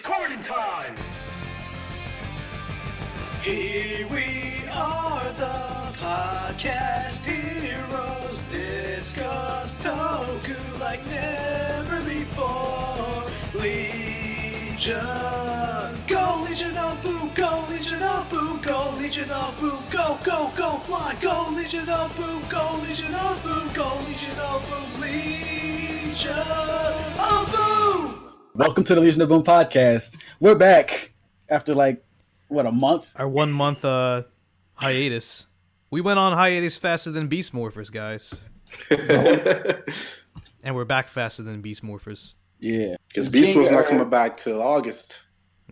recording time! Here we are, the podcast heroes, discuss Toku like never before. Legion, go Legion of Boo, go Legion of Boo, go Legion of Boo, go, go, go, fly, go Legion of Boo, go Legion of Boo, go Legion of Boo, Legion of Boo! Welcome to the Legion of Boom podcast. We're back after a month? Our 1 month hiatus. We went on hiatus faster than Beast Morphers, guys. And we're back faster than Beast Morphers. Yeah. Because Beast Morphers not coming back till August.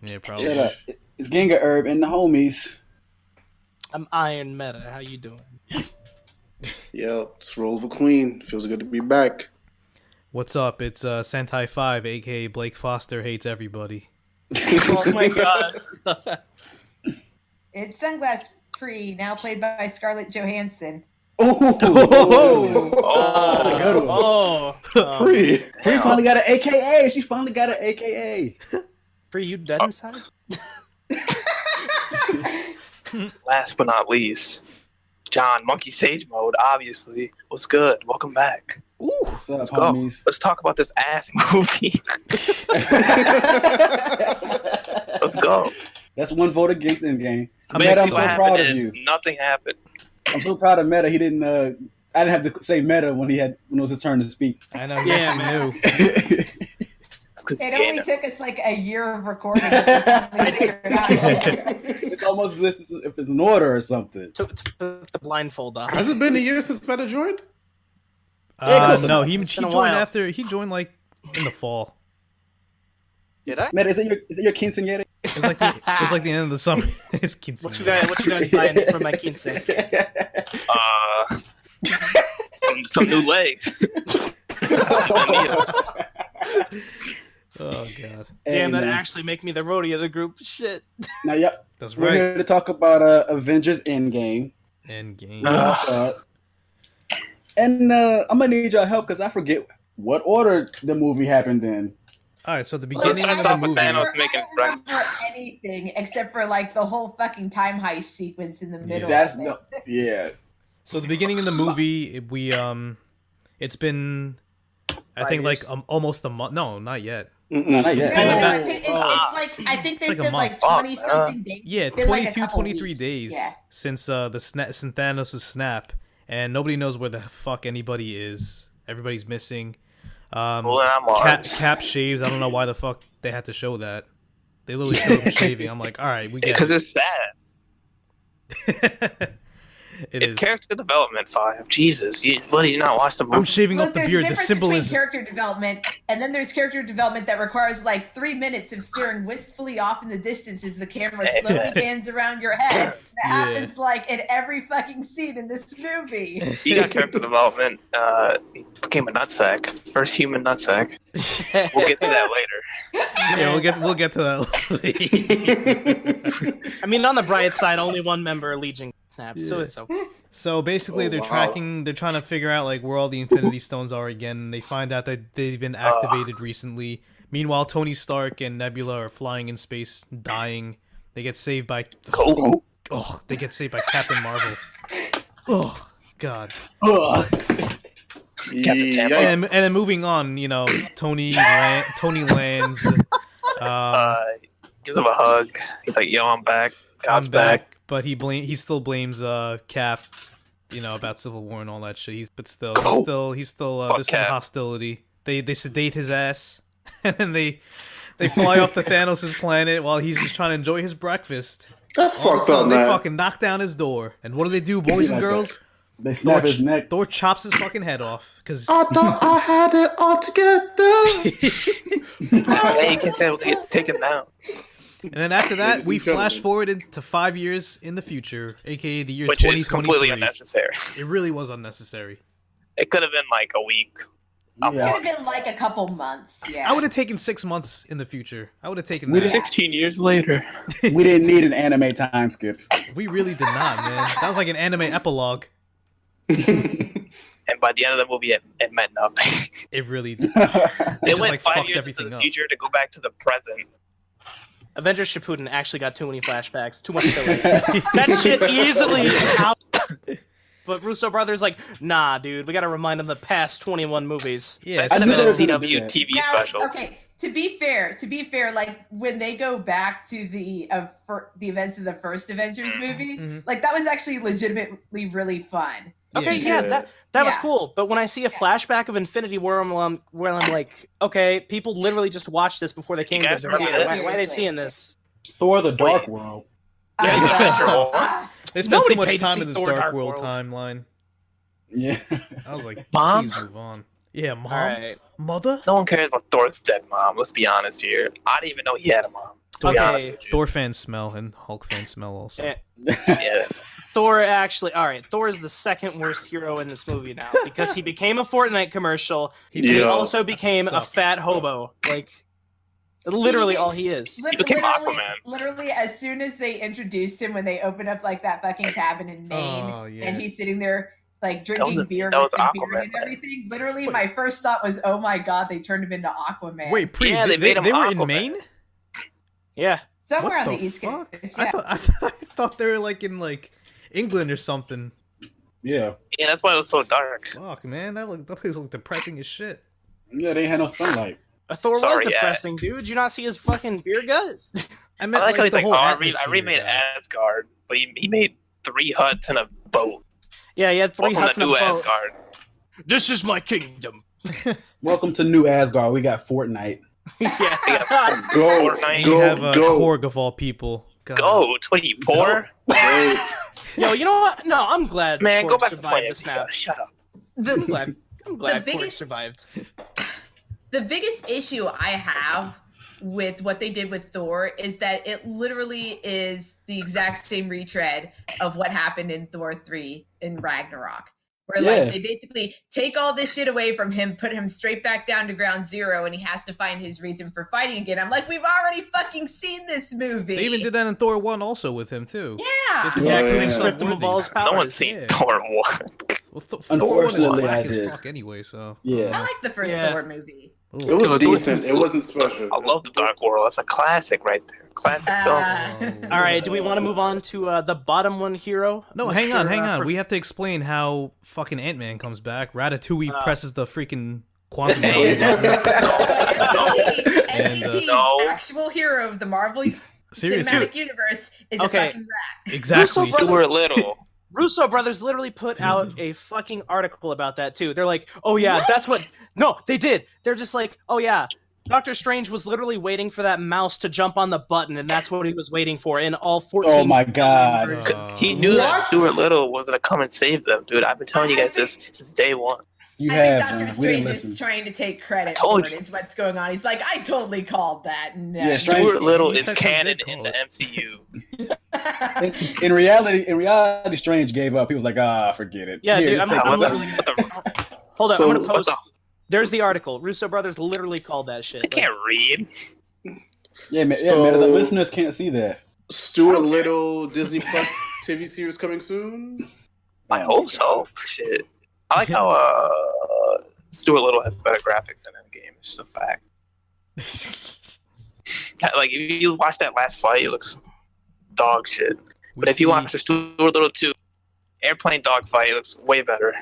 Yeah, probably. Shut up. It's Genga Herb and the homies. I'm Iron Meta. How you doing? Yep, it's Roll of a Queen. Feels good to be back. What's up? It's Sentai 5, aka Blake Foster hates everybody. Oh my god. It's Sunglass Pre, now played by Scarlett Johansson. Oh, good one. Pre. Pre finally got an AKA. She finally got an AKA. Pre, you dead inside? Last but not least, John, Monkey Sage Mode, obviously. What's good? Welcome back. Ooh, What's up, Let's go. homies? Let's talk about this ass movie. Let's go. That's one vote against Endgame. I'm Meta, I'm actually so What proud happened of is you. nothing happened. I'm so proud of Meta. He didn't. I didn't have to say Meta when it was his turn to speak. I know he Yeah, actually man. knew. It's 'cause It Gaina- only took us like a year of recording. to finally figure it out. It's almost as if it's an order or something. Took the blindfold off. Has it been a year since Meta joined? No, he It's been a joined while. after. He joined like in the fall. Did I? Meta, is it your quinceañera? It's like the end of the summer. It's What you guys buying for my quince? some new legs. Oh god, Damn, that man. actually make me the roadie of the group. Shit. Now, yeah, that's we're right. here to talk about Avengers Endgame. Endgame. And I'm gonna need your help because I forget what order the movie happened in. All right, so the Let's beginning of start the off with movie. Thanos. I don't remember anything except for like the whole fucking time heist sequence in the middle. That's of it. no, yeah. So the beginning of the movie, it's been, I think like almost a month. No, not yet. No, not yet. It's been No, about- it's like I think they It's like a said like month. 20 something days. Yeah, Been like a 22, couple 23 weeks. days Yeah. since since Thanos' snap, and nobody knows where the fuck anybody is. Everybody's missing. Well, I'm on. Cap shaves. I don't know why the fuck they had to show that. They literally showed him shaving. I'm like, all right, we get Because it. it's sad. It It's is. character development 5. Jesus. What, did you not watch the movie? I'm shaving Look, off the there's a beard. The difference between symbolism. character development and then there's character development that requires like 3 minutes of staring wistfully off in the distance as the camera slowly pans around your head. That Yeah. happens like in every fucking scene in this movie. He got character development. He became a nutsack. First human nutsack. We'll get to that later. Yeah, we'll get to that later. I mean, on the bright side, only one member of Legion snapped, so it's okay. So basically, Oh, they're wow. they're trying to figure out like where all the Infinity Stones are again. And they find out that they've been activated recently. Meanwhile, Tony Stark and Nebula are flying in space, dying. They get saved by they get saved by Captain Marvel. Oh God. Yeah. And then moving on, you know, Tony lands. Gives him a hug. He's like, "Yo, I'm back. God's I'm back, but he still blames Cap, you know, about Civil War and all that shit. He's still Fuck there's some Cap. hostility. They sedate his ass, and then they fly off to Thanos' planet while he's just trying to enjoy his breakfast. That's All of a fucked sudden, up, they man. fucking knock down his door, and what do, boys and Like girls? They snap his neck. Thor chops his fucking head off because I thought I had it all together. Hey, you can say we'll get taken down." And then after that, Ladies we and flash gentlemen. forward into 5 years in the future, aka the year Which is 2023. completely unnecessary. It really was unnecessary. It could have been like a week. It Yeah. could have been like a couple months. Yeah. I would have taken 6 months in the future. I would have taken We that. 16 years later. We didn't need an anime time skip. We really did not, man. That was like an anime epilogue. And by the end of the movie, it meant nothing. It really did. They just, went like, 5 fucked years into everything the up. future to go back to the present. Avengers Shippuden actually got too many flashbacks, too much filler. That shit easily out. But Russo brothers like, nah, dude, we gotta remind them the past 21 movies. Yeah, That's I knew a they were gonna do CW that. TV Now, special. okay, to be fair, like when they go back to the events of the first Avengers movie, like that was actually legitimately really fun. Okay, Yeah. yeah, that was Yeah. cool. But when I see a flashback of Infinity War, where I'm like, okay, people literally just watched this before they came You to guys the remember theater. this? Why are they seeing this? Thor: The Dark Wait. World. Yeah, Yeah, Avenger War. They spent Nobody too much paid to time see in the Thor: Dark Dark World World. timeline. Yeah. I was like, Mom? please move on. Yeah, mom, All right. mother. No one cares about Thor's dead mom. Let's be honest here. I didn't even know he had a mom. To be Okay. honest with you. Thor fans smell and Hulk fans smell also. Eh, Yeah. Thor actually, all right. Thor is the second worst hero in this movie now because he became a Fortnite commercial. He Yeah. also became a Suck. fat hobo. Like, literally all he is. He became literally, Aquaman. literally, as soon as they introduced him, when they opened up like that fucking cabin in Maine, Oh, yeah. and he's sitting there like was drinking a- beer that was and beer Aquaman, and man. everything. Literally, my first thought was, "Oh my god, they turned him into Aquaman." Wait, Pre, Yeah, they made him they were in Aquaman. Maine? Yeah. somewhere What on the the East fuck? Coast. I Yeah. thought they were like in like England or something. Yeah. Yeah, that's why it was so dark. Fuck, man, that place looked depressing as shit. Yeah, they ain't had no sunlight. Thor was Sorry, yeah. depressing, dude. Did you not see his fucking beer gut? I I meant like how he's the like, whole oh, I atmosphere remade guy. Asgard, but he made 3 huts and a boat. Yeah, he had 3 Welcome huts to in a New boat. Asgard. This is my kingdom. Welcome to New Asgard. We got Fortnite. Yeah. Go, Fortnite. And go, you have go. Korg of all people. God. Go, 24. Go. Yo, you know what? No, I'm glad Man, Korg go back to survived 20. the snap. Shut up. I'm glad The Korg biggest- survived. The biggest issue I have with what they did with Thor is that it literally is the exact same retread of what happened in Thor 3 in Ragnarok. Where Yeah. like they basically take all this shit away from him, put him straight back down to ground zero, and he has to find his reason for fighting again. I'm like, we've already fucking seen this movie. They even did that in Thor 1 also with him too. Yeah. Yeah, because they Yeah. stripped him of all his powers. No one's seen Yeah. Thor 1. Well, Thor 1 is Unfortunately, black I as did. fuck anyway, so. Yeah. I like the first Yeah. Thor movie. Ooh. It was It was decent. awesome. It wasn't special. I love the Dark World. That's a classic right there. Classic film. Oh. All right, do we want to move on to the bottom one hero? No, Mr. hang on. Prof- We have to explain how fucking Ant-Man comes back. Ratatouille Uh, presses the freaking quantum Hey. realm button. MVP, no. actual hero of the Marvel Seriously. Cinematic Universe is Okay. a fucking rat. Exactly. Russo brothers- Stuart Little. Russo brothers literally put out a fucking article about that too. They're like, "Oh yeah, that's what." No, they did. They're just like, "Oh yeah, Doctor Strange was literally waiting for that mouse to jump on the button, and that's what he was waiting for in all 14." Oh my god. versions." Because he knew that What? Stuart Little was going to come and save them, dude. I've been telling you guys this since day one. You I have, think Doctor John. We Strange didn't is listen. trying to take credit told for it, you. is what's going on. He's like, I totally called that. No. Yeah, Strange- Stuart Little he is technically canon did in call the it. MCU. In reality, Strange gave up. He was like, forget it. Yeah, Here, dude, you I'm take not- this. What the- Hold on, So- I'm gonna what post. the- There's the article. Russo brothers literally called that shit. I can't read. Yeah, man, So- the listeners can't see that. Stuart Little Disney Plus TV series coming soon. I hope so. Shit. I like how Stuart Little has better graphics in that game. It's just a fact. Like, if you watch that last fight, it looks dog shit. But if you watch the Stuart Little 2 airplane dog fight, it looks way better.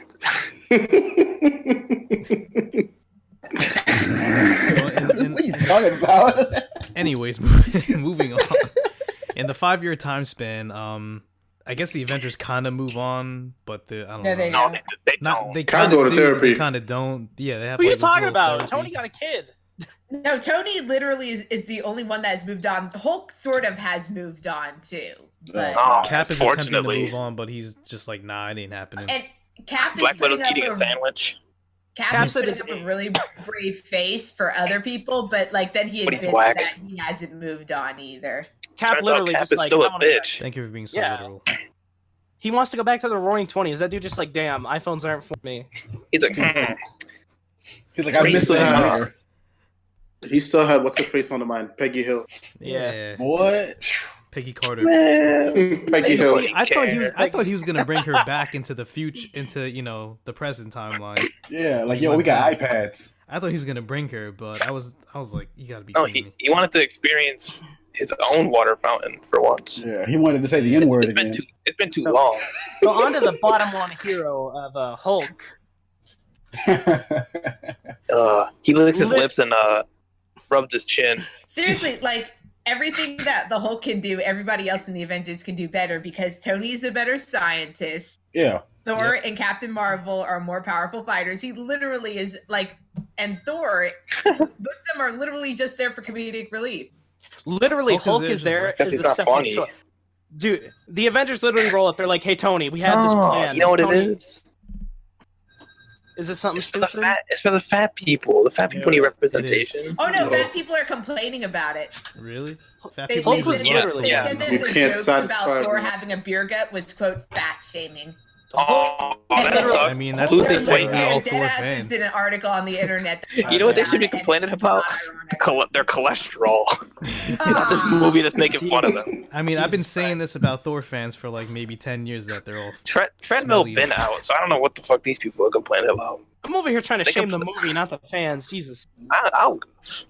What are you talking about? anyways, moving on. In the 5-year time span, I guess the Avengers kind of move on, but I don't No, know. they No, don't. they Not don't. they Kinda kind of go to do, therapy. they kind of don't. Yeah, they have. Who are you like, this talking little about? therapy. Tony got a kid. No, Tony literally is the only one that has moved on. Hulk sort of has moved on too. But Oh, Cap is attempting to Unfortunately. move on, but he's just like, nah, it ain't happening. and Cap is Black Widow's putting up eating a sandwich. Cap is said putting it's- up a really brave face for other people, but like then he But he's admits whack. that he hasn't moved on either. Cap Turns out literally Cap just is like, still I a wanna- bitch. Thank you for being so Yeah. literal. He wants to go back to the Roaring Twenties. That dude just like, damn, iPhones aren't for me. He's like, He's like, I He's missed still that hot. nigga. He still had what's her face on the mind, Peggy Hill. Yeah. What? Peggy Carter. Peggy You Hill. see, I thought he was gonna bring her back into the future, into the present timeline. Yeah, like yo, we got iPads. I thought he was gonna bring her, but I was like, you gotta be no, kidding me. he wanted to experience his own water fountain for once. Yeah, he wanted to say the N word again. It's been too So- long. So on to the bottom one hero of Hulk. He licks his lips and rubs his chin. Seriously, like everything that the Hulk can do, everybody else in the Avengers can do better because Tony's a better scientist. Yeah. Thor and Captain Marvel are more powerful fighters. He literally is like, and Thor, both of them are literally just there for comedic relief. Literally, Hulk is there Because as he's the not second funny. choice. Dude, the Avengers literally roll up. They're like, "Hey, Tony, we had this plan." You know what Tony, it is? Is this something It's for, the stupid? it's for the fat people. The fat people need representation. Oh no, fat people are complaining about it. Really? Fat They, people they, Hulk was said, love literally- they fat said that people. You the can't jokes satisfy about Thor everyone. having a beer gut was quote fat shaming. Oh, that Literally- sucks. I mean, that's Who's the they thing blaming? all Dead Thor asses fans. did an article on the internet. You know what they should be complaining about? Their cholesterol. Not this movie that's making fun of them. I mean, I've been Jesus saying this about Thor fans for like maybe 10 years that they're all. Treadmill Smelly. been out, so I don't know what the fuck these people are complaining about. I'm over here trying to They shame can the movie, not the fans. Jesus, I'll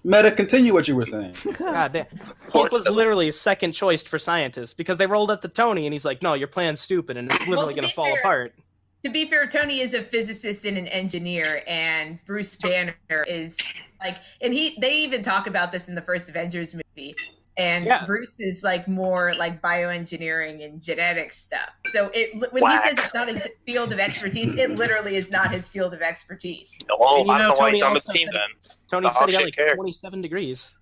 Meta, continue what you were saying. God damn. Hulk was literally second choice for scientists because they rolled up to Tony and he's like, "No, your plan's stupid and it's literally to gonna be fall fair- apart." To be fair, Tony is a physicist and an engineer, and Bruce Banner is like, and they even talk about this in the first Avengers movie. And Yeah. Bruce is like more like bioengineering and genetic stuff. So when Whack. he says it's not his field of expertise, it literally is not his field of expertise. Well, And you I don't know, know why Tony he's on the also team said- then. Tony The said he got Hawk like shit care. 27 degrees.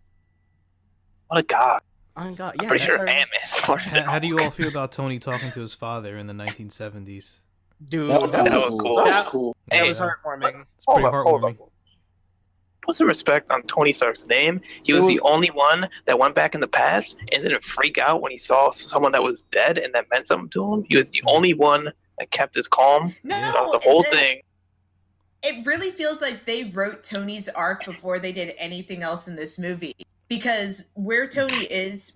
What a god. Oh God, I'm yeah. pretty that's sure our- Ant-Man's smarter than How do you Hulk. all feel about Tony talking to his father in the 1970s? Dude, That was That was cool. That was That- cool. that was Yeah. heartwarming. It's pretty Hold heartwarming. up. Put some respect on Tony Stark's name. He was It was- the only one that went back in the past and didn't freak out when he saw someone that was dead and that meant something to him. He was the only one that kept his calm No, throughout the whole thing. It really feels like they wrote Tony's arc before they did anything else in this movie. Because where Tony is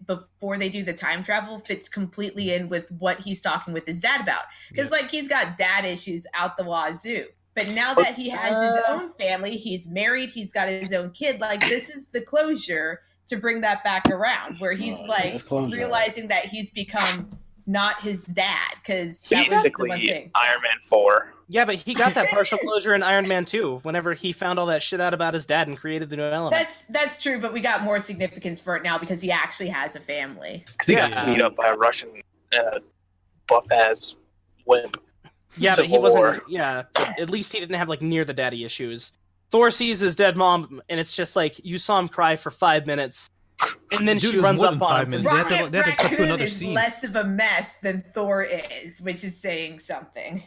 before they do the time travel fits completely in with what he's talking with his dad about. Because like he's got dad issues out the wazoo. But now that he has his own family, he's married, he's got his own kid, like this is the closure to bring that back around where he's like that's closure. realizing that he's become not his dad because that was the one Basically, thing. Iron Man 4. Yeah, but he got that partial closure in Iron Man 2 whenever he found all that shit out about his dad and created the new element. That's true, but we got more significance for it now because he actually has a family. Because he Yeah. got beat up by a Russian buff-ass wimp. Yeah, but he Civil wasn't. War. Yeah, but at least he didn't have like near the daddy issues. Thor sees his dead mom, and it's just like you saw him cry for 5 minutes, and then Dude, she it was runs more up than on 5 him. minutes. 'cause- They had to- Rocket they had to cut to Raccoon another is scene. less of a mess than Thor is, which is saying something.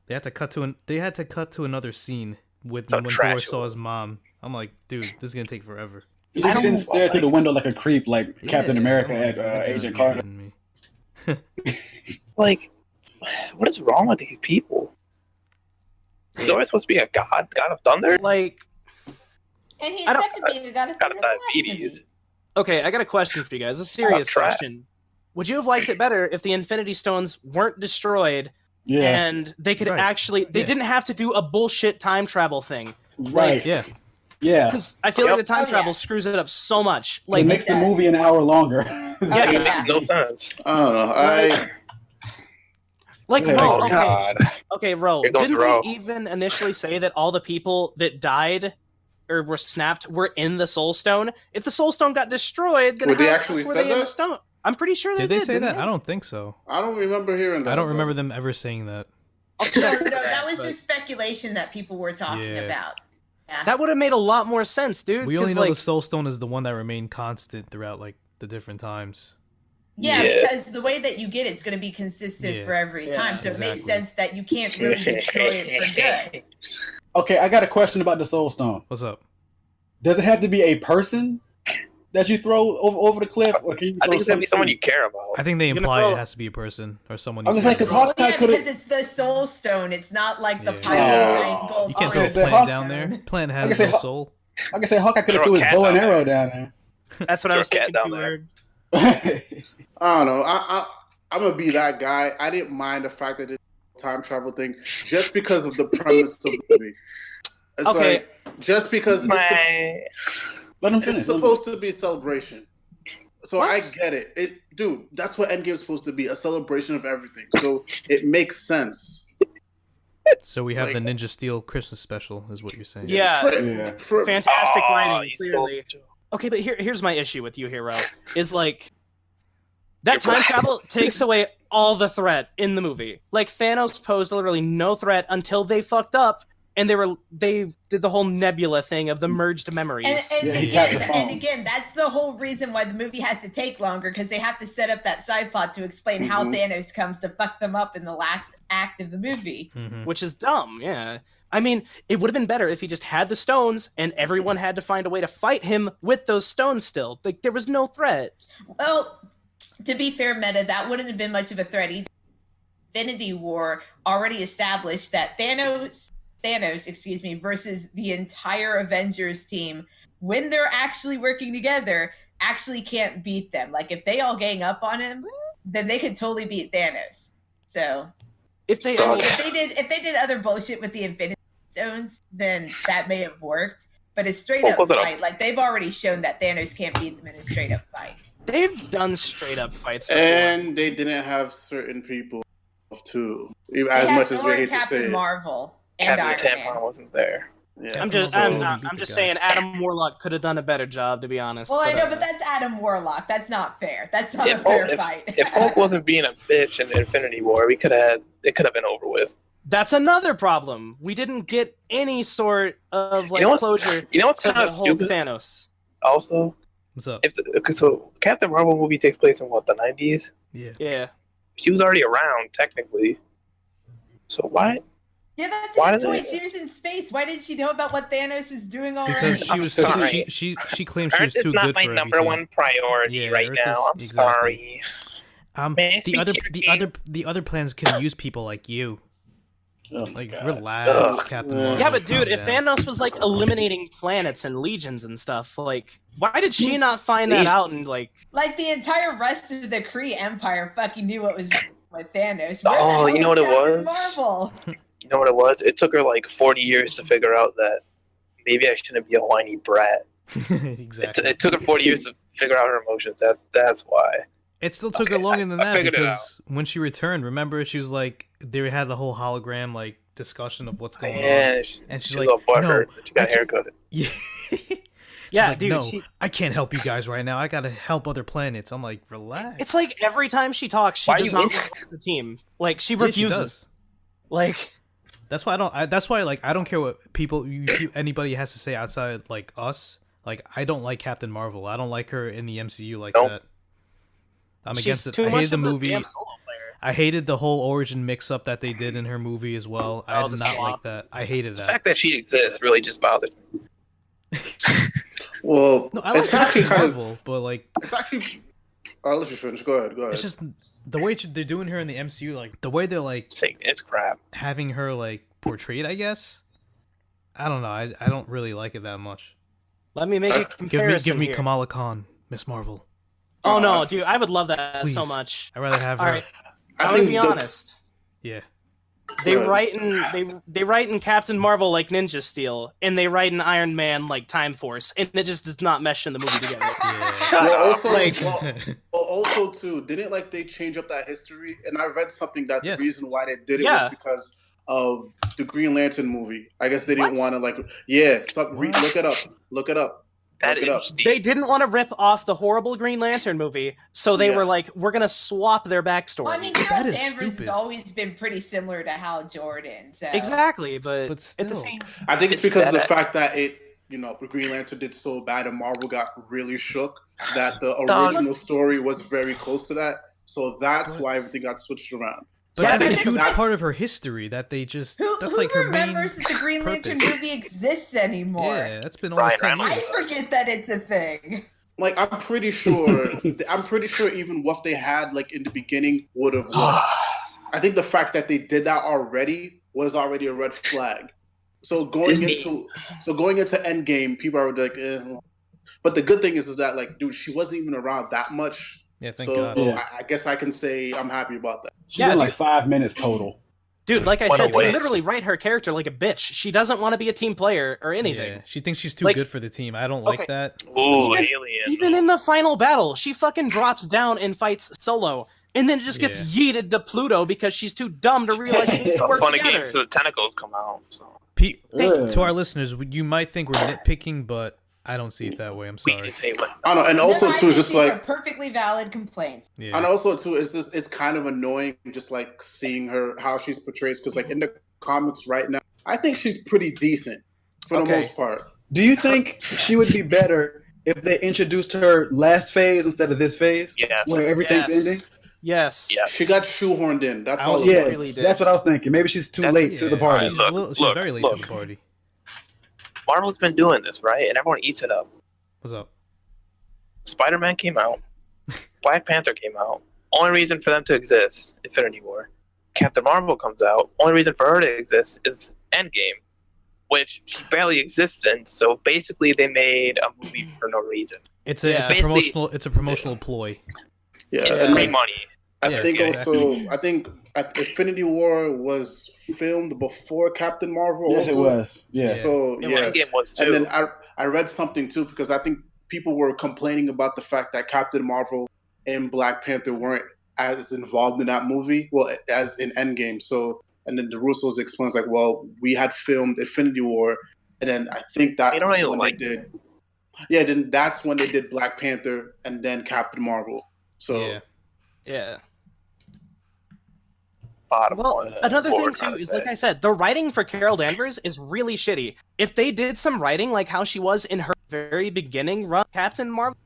They had to cut to another scene with So when Thor trash saw it his mom. I'm like, dude, this is gonna take forever. He just didn't stare through the window like a creep, like Captain Yeah, America oh my at God, Agent you're Carter. kidding me. Like, what is wrong with these people? Is always supposed to be a god of thunder? Like, And he I don't- accepted being a god of God thunder of in the last diabetes. movie. okay, I got a question for you guys. A serious try. question. Would you have liked it better if the Infinity Stones weren't destroyed Yeah, and they could Right. actually? They Yeah. didn't have to do a bullshit time travel thing. right. Yeah, Yeah, Because I feel Yep. like the time Oh, travel yeah. screws it up so much. it Like, makes the does. movie an hour longer. yeah, It makes no sense. I don't know. like Yeah. Ro, Oh, okay, God. okay, Ro. Here goes Didn't Ro. they even initially say that all the people that died or were snapped were in the Soul Stone? If the Soul Stone got destroyed, then Well, they how actually were said they in the that? stone? I'm pretty sure they did they say didn't that? they? I don't think so. I don't remember hearing that. I don't bro. remember them ever saying that. I'll No, check no, for that was but just speculation that people were talking Yeah. about. Yeah. that would have made a lot more sense, dude. We only 'cause, know like, the Soul Stone is the one that remained constant throughout like the different times. Yeah, Yeah. because the way that you get it's going to be consistent Yeah. for every Yeah, time, so it makes exactly. sense that you can't really destroy it for good. Okay, I got a question about the Soul Stone. What's up? Does it have to be a person that you throw over the cliff, or can you? I throw think it's gonna be someone something? you care about. I think they You're gonna imply throw- it has to be a person or someone. I you was care like, 'cause about. Hawkeye Well, yeah, could've- because it's the Soul Stone. It's not like the Yeah. pile Yeah. of giant gold. You can't I throw a was gonna say, plant Hawk- down there. Plant I has was gonna no say, soul. Like I said, Hawkeye could have Throw threw a his cat bow and down arrow down that's what I Throw a was cat thinking down too. there. Word. there. I don't know. I'm gonna be that guy. I didn't mind the fact that it's a time travel thing just because of the premise of the movie. It's Okay. like just because My... Let him finish. it's supposed to be a celebration. So What? I get it. Dude, that's what Endgame's supposed to be, a celebration of everything. So it makes sense. So we have Like- the Ninja Steel Christmas special, is what you're saying. Yeah, Yeah. fantastic Aw, writing, you clearly. sold- Okay, but here's my issue with you, Hero. Is like that You're time black. travel takes away all the threat in the movie. Like Thanos posed literally no threat until they fucked up, and they did the whole Nebula thing of the merged memories. And, Yeah, he tapped the and phone. again, that's the whole reason why the movie has to take longer, because they have to set up that side plot to explain how Thanos comes to fuck them up in the last act of the movie. Mhm. Which is dumb, yeah. I mean, it would have been better if he just had the stones and everyone had to find a way to fight him with those stones still. Like, there was no threat. Well, to be fair, Meta, that wouldn't have been much of a threat either. Infinity War already established that Thanos, versus the entire Avengers team, when they're actually working together, actually can't beat them. Like, if they all gang up on him, then they could totally beat Thanos. So If they So- if they did other bullshit with the Infinity Stones, then that may have worked. But a straight Well, up was it a- fight, like they've already shown that Thanos can't beat them in a straight up fight. they've done straight up fights before. And they didn't have certain people too, They as had much as Thor we and hate to say Captain it. Marvel and Captain Iron Tampon Man. wasn't there. Yeah. I'm just Captain Marvel I'm beat the just guy. saying Adam Warlock could have done a better job, to be honest. Well, I know, but that's Adam Warlock. That's not fair. That's not a If fair Hulk- fight. If Hulk wasn't being a bitch in Infinity War, it could have been over with. that's another problem. We didn't get any sort of like You know what's- closure You know what's to kind the of whole stupid? Thanos. Also, What's up? so Captain Marvel movie takes place in what, the 90s? Yeah. Yeah. She was already around technically. So why? Yeah, that's Why a did good they- point. She was in space. Why didn't she know about what Thanos was doing already? Because she I'm was sorry. she claimed she was Earth too is not good my for number everything. one priority Yeah, right Earth now. is- I'm exactly. sorry. May I The speak other to your the team? other the other plans can use people like you. Oh my Like God. relax, Ugh. Captain Yeah. Marvel. Yeah, but dude, calm if down. Thanos was like eliminating planets and legions and stuff, like why did she not find that These- out and like Like the entire rest of the Kree Empire fucking knew what was with Thanos. Oh, Where the hell you know was what it Captain was? Marvel? You know what it was? It took her like 40 years to figure out that maybe I shouldn't be a whiny brat. exactly. It took her 40 years to figure out her emotions. That's why. It still took her Okay, longer than I that figured it because when she returned, remember she was like they had the whole hologram like discussion of what's going on. Yeah, And she's she's like, a little butthurt. "No, She got I a haircut. Yeah. She's Yeah, like, dude, no, she- I can't help you guys right now. I gotta help other planets. I'm like, relax. it's like every time she talks, she Why does you not in- work as a team. Like she Yeah, she refuses. does. Like That's why I don't. That's why like I don't care what anybody has to say outside like us. Like I don't like Captain Marvel. I don't like her in the MCU like Nope. that. I'm she's against it. too I much hated the of a movie. damn solo player. I hated the whole origin mix-up that they did in her movie as well. I Oh, did the not swap. like that. I hated The that. fact that she exists really just bothers me. Well, No, I like it's actually Captain kind of. Marvel, but like It's actually. I'll let you finish. Go ahead. Go ahead. it's just the way they're doing her in the MCU. Like the way they're like It's crap. having her like portrayed. I guess. I don't know. I don't really like it that much. Let me make a comparison Give me here. Kamala Khan, Miss Marvel. Oh no, dude, I would love that so Please. much. I'd rather have her. All right, I I'm gonna think be the- honest. Yeah. They Good. write in they write in Captain Marvel like Ninja Steel, and they write in Iron Man like Time Force, and it just does not mesh in the movie together. Yeah. Well, also, Like- also too, didn't like they change up that history? And I read something that Yes. the reason why they did it Yeah. was because of the Green Lantern movie. I guess they didn't What? want to like, yeah. What? Look it up. Look it up. That Look it up. is deep. They didn't want to rip off the horrible Green Lantern movie, so they Yeah. were like, "We're gonna swap their backstory." Well, I mean, That Carol is Danvers has stupid. always been pretty similar to Hal Jordan. So exactly, but, But at the still. same, I think it's It's because of the bad. fact that the Green Lantern did so bad and Marvel got really shook that the Dog. original story was very close to that. So that's But- why everything got switched around. But Yeah, that's a but huge that's- part of her history that they just. That's who like her main. remembers that the Green Lantern purpose. movie exists anymore? Yeah, that's been almost Ryan 10 I years. forget that it's a thing. Like I'm pretty sure even what they had like in the beginning would have worked. I think the fact that they did that already was already a red flag. So going Disney. into Endgame, people are like, eh. But the good thing is that like, dude, she wasn't even around that much. Yeah, thank So God. Yeah. I guess I can say I'm happy about that. She's Yeah, in like dude. 5 minutes total. Dude, like I What a said, they waste. literally write her character like a bitch. She doesn't want to be a team player or anything. Yeah, she thinks she's too Like- good for the team. I don't like Okay. that. Ooh, Even- alien. Even in the final battle, she fucking drops down and fights solo, and then just gets yeeted to Pluto because she's too dumb to realize she needs to work Fun of together. games, so the tentacles come out. So. To our listeners, you might think we're nitpicking, but I don't see it that way. I'm We sorry. just hate like I don't know, and also No, I too, think just these like, are perfectly valid complaints. Yeah. and also too, it's kind of annoying, just like seeing her how she's portrayed, because like in the comics right now, I think she's pretty decent for the most part. Do you think she would be better if they introduced her last phase instead of this phase, Yes. where everything's Yes. ending? Yes. Yeah. She got shoehorned in. That's all. Yeah, It really was. did. that's what I was thinking. Maybe she's too That's- late to the party. She's, Look, she's look, very late look. to the party. Marvel's been doing this, right? And everyone eats it up. What's up? Spider-Man came out. Black Panther came out. Only reason for them to exist, Infinity War. Captain Marvel comes out. Only reason for her to exist is Endgame, which she barely exists in. So basically, they made a movie for no reason. It's a Yeah. it's a Basically- promotional ploy. Yeah, It's and free like, money. I Yeah, think exactly. I think Infinity War was filmed before Captain Marvel. Yes, it also. was. Yeah. So And yes, Endgame was too. and then I read something too, because I think people were complaining about the fact that Captain Marvel and Black Panther weren't as involved in that movie, well, as in Endgame. So, and then the Russos explains like, well, we had filmed Infinity War, and then I think that's They don't really when like they did. Yeah, then that's when they did Black Panther and then Captain Marvel. So Yeah. Yeah. Bottom Well, line, another what thing we're too trying to is, say. like I said, the writing for Carol Danvers is really shitty. If they did some writing like how she was in her very beginning run, Captain Marvel,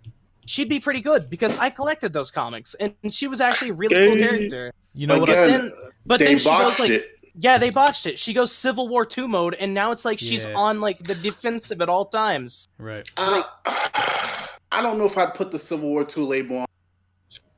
she'd be pretty good because I collected those comics and she was actually a really cool character. You know what? again, But they then she botched goes like, it. yeah, they botched it. She goes Civil War 2 mode, and now it's like she's Yeah. on like the defensive at all times. Right. I don't know if I'd put the Civil War II label on.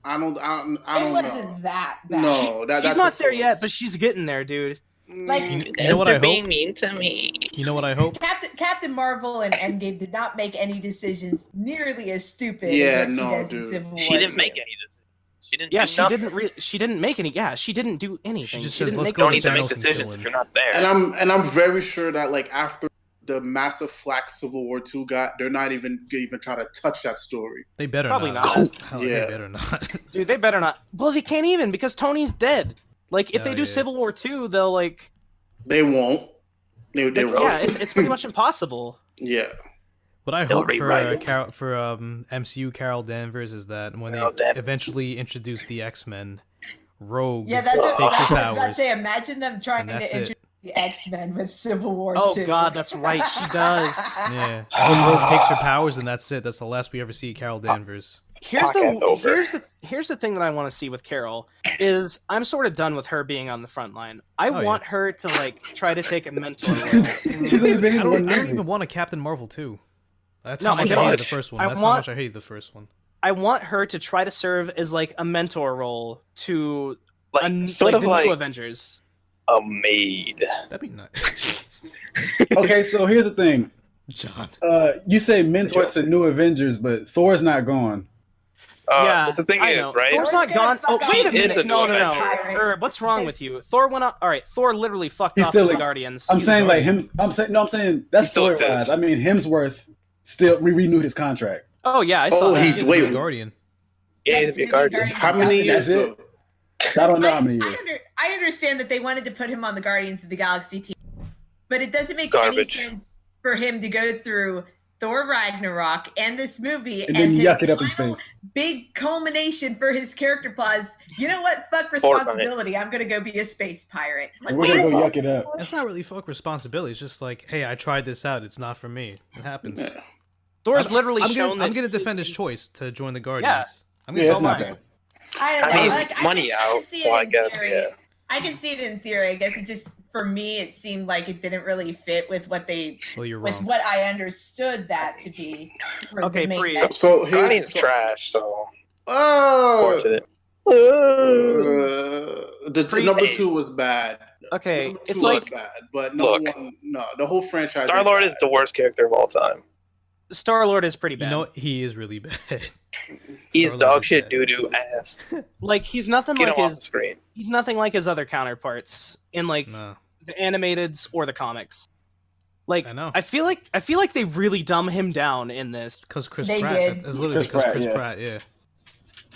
I don't It wasn't know. that bad. No, She's that's not a there false. yet, but she's getting there, dude. Like, You know what I hope? mean to me. You know what I hope? Captain Marvel and Endgame did not make any decisions nearly as stupid Yeah, as what no, she does dude. in Civil War. She didn't 2. make any decisions. She didn't. Yeah, do she nothing. didn't. She didn't make any. Yeah, she didn't do anything. She just She says, didn't "Let's make go Don't to need to make Thanos and decisions kill if him." you're not there. And I'm very sure that like after the massive flack Civil War II got, they're not even trying to touch that story. They better Probably not. not. Hell, Yeah. They better not. Dude, they better not. Well, they can't even because Tony's dead. Like, if Oh, they do yeah. Civil War 2, they'll like. They won't. They Like, won't. yeah, it's pretty much impossible. Yeah. What I They'll hope rewrite for it. MCU Carol Danvers is that when Carol they Danvers. eventually introduce the X-Men, Rogue Yeah, that's what takes I her was about to powers, say. Imagine them trying and to that's introduce it. the X-Men with Civil War Oh 2. God, that's right. She does. Yeah, when Rogue takes her powers, and that's it. That's the last we ever see of Carol Danvers. Podcast over. Here's the thing that I want to see with Carol is I'm sort of done with her being on the front line. I Oh, want her to like try to take a mentor role. She's only been I in one don't movie. even want a Captain Marvel too. That's No, how much I I hated don't. the first one. I That's how want- much I hated the first one. I want her to try to serve as like a mentor role to Like sort of the like new Avengers. a maid. That'd be nice. Okay, so here's the thing. John. You say mentor to new Avengers, but Thor's not gone. Yeah, but the thing I is, know. right? Thor's not Thor's gonna gone. Oh, fuck wait a off. minute. It's a No, new no, no. Avenger. What's wrong with you? Thor went up. All right, Thor literally fucked He's off still to the a- Guardians. I'm He's saying a like Guardian. him. I'm saying that's He still story wise. exists. I mean Hemsworth still renewed his contract. Oh yeah, I saw Oh, that. he- He's a wait. Guardian. Yeah, Yes, he's a he's a guardian. guardian. How many That's years it. though? I don't know how many years. I understand that they wanted to put him on the Guardians of the Galaxy team, but it doesn't make any Garbage. sense for him to go through Thor Ragnarok and this movie And then his yuck it up in final space. big culmination for his character plus. You know what? Fuck responsibility. I'm gonna go be a space pirate. I'm And like, we're gonna go what? yuck it up. That's not really fuck responsibility. It's just like, hey, I tried this out. It's not for me. It happens. Yeah. Thor's literally I'm shown gonna, I'm that gonna he- defend his choice to join the Guardians. I'm Yeah, gonna it's not defend bad. I don't I mean, know. he's Like, money I can out, see so it I in guess, theory. yeah. I can see it in theory. I guess it just for me it seemed like it didn't really fit with what they Well, you're with wrong. what I understood that to be. For Okay, the main Pri. message. So Guardian's here's trash, so oh, fortunate. the number 2 was bad. Okay, Number it's 2 was like bad, but number Look. 1, no, the whole franchise. Star Lord is the worst character of all time. Star Lord is pretty You bad. know, he is really bad. He's Star-Lord dog is shit, bad. doo doo ass. Like he's nothing Get like him off the his. screen. He's nothing like his other counterparts in like No. the animateds or the comics. Like I know. I feel like they really dumb him down in this. Because Chris They Pratt. did. That's literally Chris because Pratt, Chris yeah. Pratt, yeah.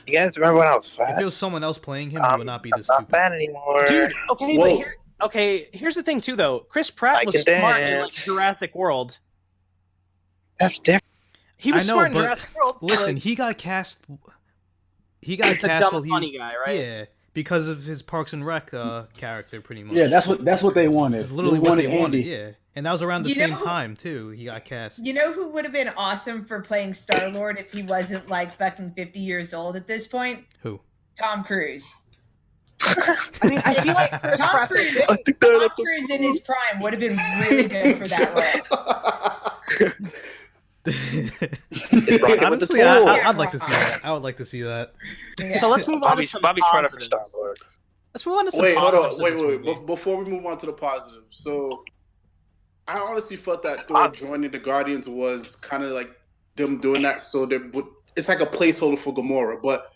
You guys remember when I was fat? If it was someone else playing him, he would not be I'm this not stupid. fat anymore. Dude, okay, Whoa. but here's the thing too though. Chris Pratt I was can smart in like dance. Jurassic World. That's different. He was I know, smart in but Jurassic World. so, Listen, like, he got cast. He got he's the cast dumb while he funny was, guy, right? Yeah, because of his Parks and Rec character, pretty much. Yeah, that's what they wanted. It's literally They what they Andy. wanted. Yeah, and that was around the You same know- time too. He got cast. You know who would have been awesome for playing Star Lord if he wasn't like fucking 50 years old at this point? Who? Tom Cruise. I mean, I feel like Chris Tom Pratt's Cruise, okay. Tom Cruise in his prime would have been really good for that role. Honestly, I'd like to see that. I would like to see that. So let's move on to Bobby's some trying to for positives. Star Lord. Let's move on to some Wait, hold on. positives. of Wait, this wait, movie. Before we move on to the positives, so I honestly felt that Thor joining the Guardians was kind of like them doing that, so it's like a placeholder for Gamora. But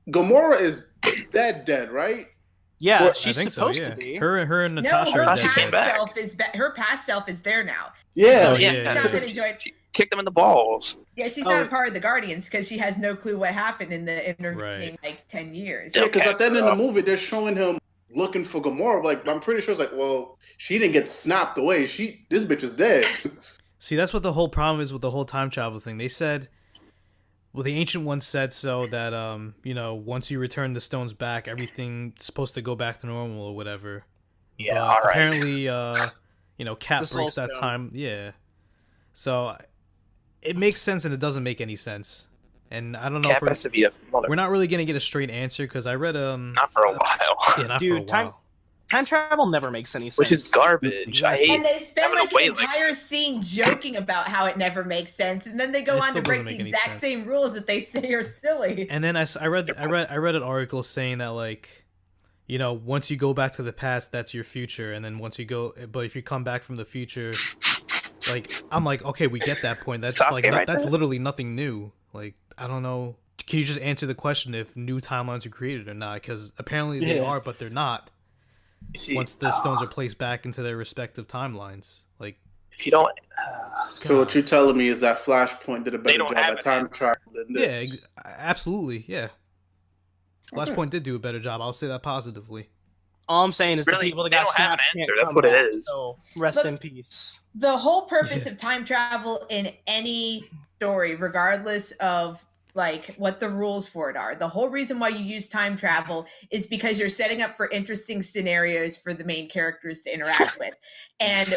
Gamora is dead, right? Yeah, I she's think supposed so, yeah. to be. Her and No, Natasha her are Natasha dead. came past back. self is her past self is there now. Yeah, So yeah, she's yeah. not going to join. She kicked him in the balls. Yeah, she's Oh. not a part of the Guardians because she has no clue what happened in the intervening Right. like 10 years. Yeah, because Okay, at the end of the bro. movie, they're showing him looking for Gamora. Like, I'm pretty sure it's like, well, she didn't get snapped away. This bitch is dead. See, that's what the whole problem is with the whole time travel thing. They said, well, the Ancient Ones said so that once you return the stones back, everything's supposed to go back to normal or whatever. Yeah, But all right. apparently, Cap The Soul breaks that Stone. time. Yeah. So it makes sense and it doesn't make any sense. And I don't know Cap if has to be a mother. we're not really gonna get a straight answer because I read Not for a while. yeah, not Dude, for a while. Time travel never makes any sense. Which is garbage. I hate And they spend having like to an wait like entire scene joking about how it never makes sense, and then they go It on still to break doesn't the make any exact sense. same rules that they say are silly. And then I read an article saying that like, once you go back to the past, that's your future, and then but if you come back from the future, like I'm like, okay, we get that point. That's Sasuke like right that's there? literally nothing new. Like I don't know. Can you just answer the question if new timelines are created or not? Because apparently they Yeah. are, but they're not. see, Once the stones are placed back into their respective timelines, like if you don't So what you're telling me is that Flashpoint did a better don't job have at it. time travel than yeah, this. absolutely, yeah. Flashpoint did do a better job. I'll say that positively. All I'm saying is Really, the people that they got don't have an snapped can't answer. That's come what it back, is. So rest Look- in peace. The whole purpose of time travel in any story, regardless of like what the rules for it are, the whole reason why you use time travel is because you're setting up for interesting scenarios for the main characters to interact with. And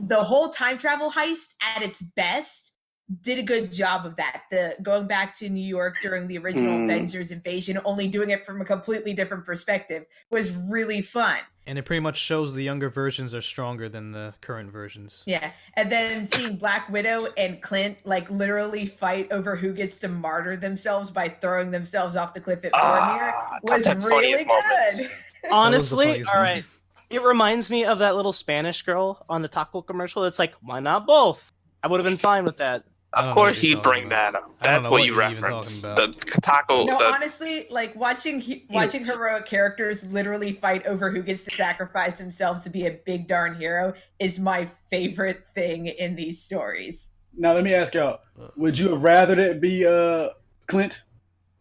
the whole time travel heist at its best did a good job of that. The going back to New York during the original Hmm. Avengers invasion, only doing it from a completely different perspective, was really fun. And it pretty much shows the younger versions are stronger than the current versions. Yeah, and then seeing Black Widow and Clint like literally fight over who gets to martyr themselves by throwing themselves off the cliff at Boromir was that's really funniest moments. good. Honestly, funniest all one. right. It reminds me of that little Spanish girl on the taco commercial. It's like, why not both? I would have been fine with that. I Of don't know course what you're he'd talking bring about. that up. I don't That's know what what you you're even reference. talking The taco. No, the, honestly, like watching heroic characters literally fight over who gets to sacrifice themselves to be a big darn hero is my favorite thing in these stories. Now let me ask y'all: would you have rather it be Clint,